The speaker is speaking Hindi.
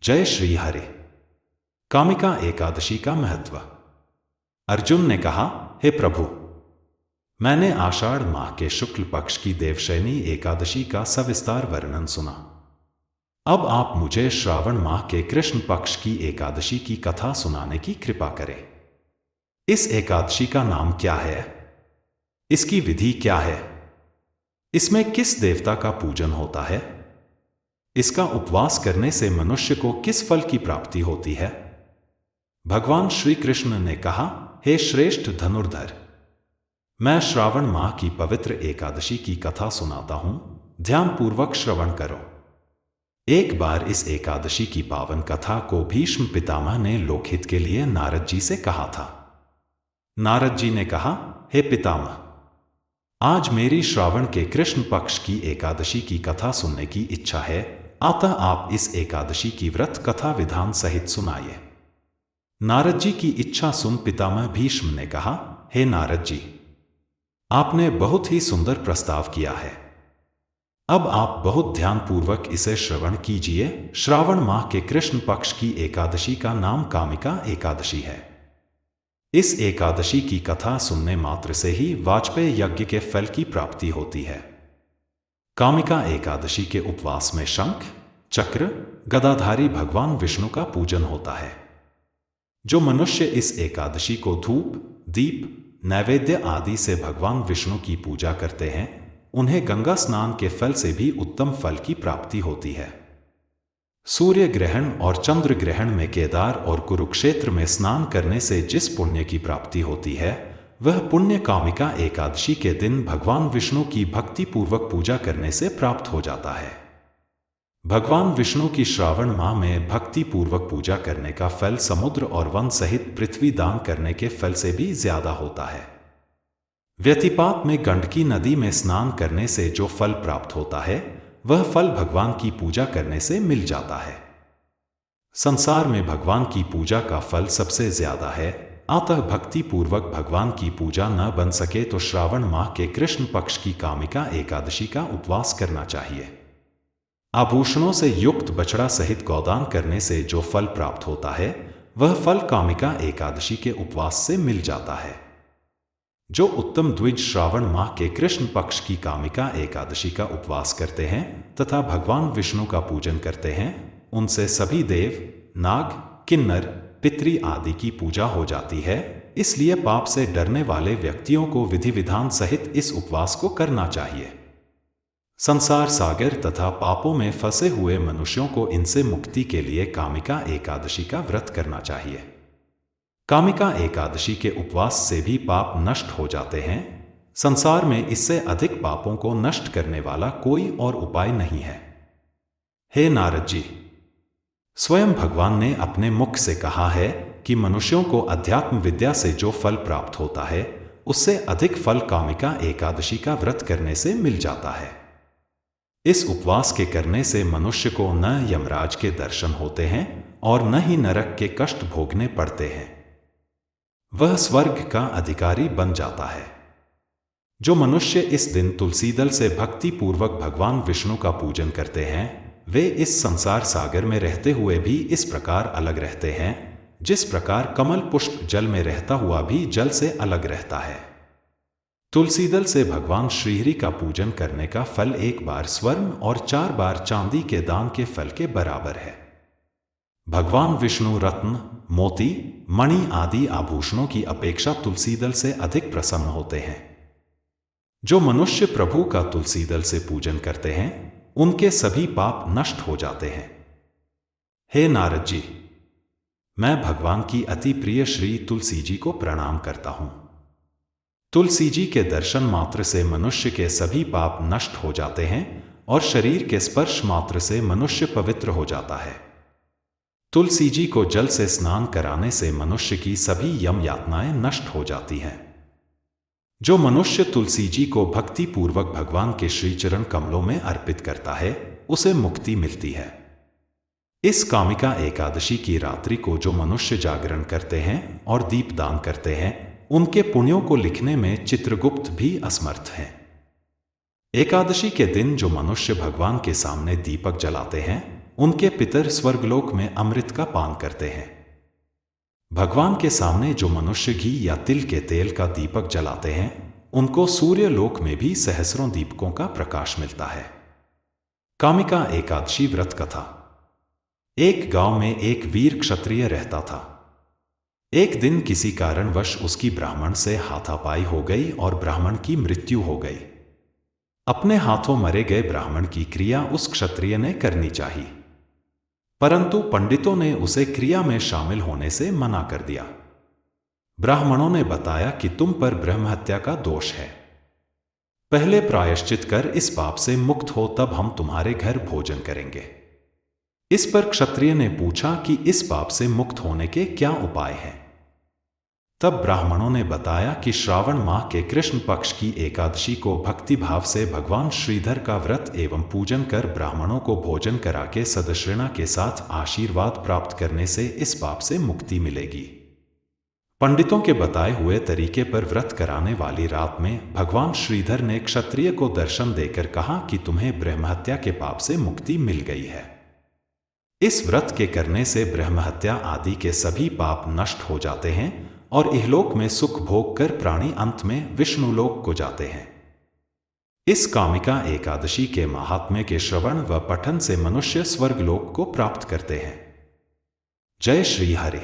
जय श्री हरि। कामिका एकादशी का महत्व। अर्जुन ने कहा, हे प्रभु, मैंने आषाढ़ माह के शुक्ल पक्ष की देवशयनी एकादशी का सविस्तार वर्णन सुना। अब आप मुझे श्रावण माह के कृष्ण पक्ष की एकादशी की कथा सुनाने की कृपा करें। इस एकादशी का नाम क्या है? इसकी विधि क्या है? इसमें किस देवता का पूजन होता है? इसका उपवास करने से मनुष्य को किस फल की प्राप्ति होती है? भगवान श्री कृष्ण ने कहा, हे श्रेष्ठ धनुर्धर, मैं श्रावण माह की पवित्र एकादशी की कथा सुनाता हूं, ध्यानपूर्वक श्रवण करो। एक बार इस एकादशी की पावन कथा को भीष्म पितामह ने लोकहित के लिए नारद जी से कहा था। नारद जी ने कहा, हे पितामह, आज मेरी श्रावण के कृष्ण पक्ष की एकादशी की कथा सुनने की इच्छा है, अतः आप इस एकादशी की व्रत कथा विधान सहित सुनाइए। नारद जी की इच्छा सुन पितामह भीष्म ने कहा, हे नारद जी, आपने बहुत ही सुंदर प्रस्ताव किया है। अब आप बहुत ध्यानपूर्वक इसे श्रवण कीजिए। श्रावण माह के कृष्ण पक्ष की एकादशी का नाम कामिका एकादशी है। इस एकादशी की कथा सुनने मात्र से ही वाजपेय यज्ञ के फल की प्राप्ति होती है। कामिका एकादशी के उपवास में शंख, चक्र, गदाधारी भगवान विष्णु का पूजन होता है। जो मनुष्य इस एकादशी को धूप, दीप, नैवेद्य आदि से भगवान विष्णु की पूजा करते हैं, उन्हें गंगा स्नान के फल से भी उत्तम फल की प्राप्ति होती है। सूर्य ग्रहण और चंद्र ग्रहण में केदार और कुरुक्षेत्र में स्नान करने से जिस पुण्य की प्राप्ति होती है, वह पुण्य कामिका एकादशी के दिन भगवान विष्णु की भक्ति पूर्वक पूजा करने से प्राप्त हो जाता है। भगवान विष्णु की श्रावण माह में भक्ति पूर्वक पूजा करने का फल समुद्र और वन सहित पृथ्वी दान करने के फल से भी ज्यादा होता है। व्यतिपात में गंडकी नदी में स्नान करने से जो फल प्राप्त होता है, वह फल भगवान की पूजा करने से मिल जाता है। संसार में भगवान की पूजा का फल सबसे ज्यादा है, अतः भक्ति पूर्वक भगवान की पूजा न बन सके तो श्रावण माह के कृष्ण पक्ष की कामिका एकादशी का उपवास करना चाहिए। आभूषणों से युक्त बछड़ा सहित गौदान करने से जो फल प्राप्त होता है, वह फल कामिका एकादशी के उपवास से मिल जाता है। जो उत्तम द्विज श्रावण माह के कृष्ण पक्ष की कामिका एकादशी का उपवास करते हैं तथा भगवान विष्णु का पूजन करते हैं, उनसे सभी देव, नाग, किन्नर, पितरी आदि की पूजा हो जाती है। इसलिए पाप से डरने वाले व्यक्तियों को विधि विधान सहित इस उपवास को करना चाहिए। संसार सागर तथा पापों में फंसे हुए मनुष्यों को इनसे मुक्ति के लिए कामिका एकादशी का व्रत करना चाहिए। कामिका एकादशी के उपवास से भी पाप नष्ट हो जाते हैं। संसार में इससे अधिक पापों को नष्ट करने वाला कोई और उपाय नहीं है। हे नारद जी, स्वयं भगवान ने अपने मुख से कहा है कि मनुष्यों को अध्यात्म विद्या से जो फल प्राप्त होता है, उससे अधिक फल कामिका एकादशी का व्रत करने से मिल जाता है। इस उपवास के करने से मनुष्य को न यमराज के दर्शन होते हैं और न ही नरक के कष्ट भोगने पड़ते हैं। वह स्वर्ग का अधिकारी बन जाता है। जो मनुष्य इस दिन तुलसी दल से भक्ति पूर्वक भगवान विष्णु का पूजन करते हैं, वे इस संसार सागर में रहते हुए भी इस प्रकार अलग रहते हैं, जिस प्रकार कमल पुष्प जल में रहता हुआ भी जल से अलग रहता है। तुलसी दल से भगवान श्रीहरि का पूजन करने का फल 1 बार स्वर्ण और 4 बार चांदी के दान के फल के बराबर है। भगवान विष्णु रत्न, मोती, मणि आदि आभूषणों की अपेक्षा तुलसी दल से अधिक प्रसन्न होते हैं। जो मनुष्य प्रभु का तुलसी दल से पूजन करते हैं, उनके सभी पाप नष्ट हो जाते हैं। हे नारद जी, मैं भगवान की अति प्रिय श्री तुलसी जी को प्रणाम करता हूं। तुलसी जी के दर्शन मात्र से मनुष्य के सभी पाप नष्ट हो जाते हैं और शरीर के स्पर्श मात्र से मनुष्य पवित्र हो जाता है। तुलसी जी को जल से स्नान कराने से मनुष्य की सभी यम यातनाएं नष्ट हो जाती हैं। जो मनुष्य तुलसी जी को भक्ति पूर्वक भगवान के श्री चरण कमलों में अर्पित करता है, उसे मुक्ति मिलती है। इस कामिका एकादशी की रात्रि को जो मनुष्य जागरण करते हैं और दीपदान करते हैं, उनके पुण्यों को लिखने में चित्रगुप्त भी असमर्थ हैं। एकादशी के दिन जो मनुष्य भगवान के सामने दीपक जलाते हैं, उनके पितर स्वर्गलोक में अमृत का पान करते हैं। भगवान के सामने जो मनुष्य घी या तिल के तेल का दीपक जलाते हैं, उनको सूर्यलोक में भी सहस्रों दीपकों का प्रकाश मिलता है। कामिका एकादशी व्रत कथा। एक गांव में एक वीर क्षत्रिय रहता था। एक दिन किसी कारणवश उसकी ब्राह्मण से हाथापाई हो गई और ब्राह्मण की मृत्यु हो गई। अपने हाथों मरे गए ब्राह्मण की क्रिया उस क्षत्रिय ने करनी चाहिए, परंतु पंडितों ने उसे क्रिया में शामिल होने से मना कर दिया। ब्राह्मणों ने बताया कि तुम पर ब्रह्महत्या का दोष है, पहले प्रायश्चित कर इस पाप से मुक्त हो, तब हम तुम्हारे घर भोजन करेंगे। इस पर क्षत्रिय ने पूछा कि इस पाप से मुक्त होने के क्या उपाय हैं? तब ब्राह्मणों ने बताया कि श्रावण माह के कृष्ण पक्ष की एकादशी को भक्ति भाव से भगवान श्रीधर का व्रत एवं पूजन कर ब्राह्मणों को भोजन करा के सदश्रेणा के साथ आशीर्वाद प्राप्त करने से इस पाप से मुक्ति मिलेगी। पंडितों के बताए हुए तरीके पर व्रत कराने वाली रात में भगवान श्रीधर ने क्षत्रिय को दर्शन देकर कहा कि तुम्हें ब्रह्महत्या के पाप से मुक्ति मिल गई है। इस व्रत के करने से ब्रह्महत्या आदि के सभी पाप नष्ट हो जाते हैं और इहलोक में सुख भोग कर प्राणी अंत में विष्णुलोक को जाते हैं। इस कामिका एकादशी के महात्म्य के श्रवण व पठन से मनुष्य स्वर्गलोक को प्राप्त करते हैं। जय श्री हरि।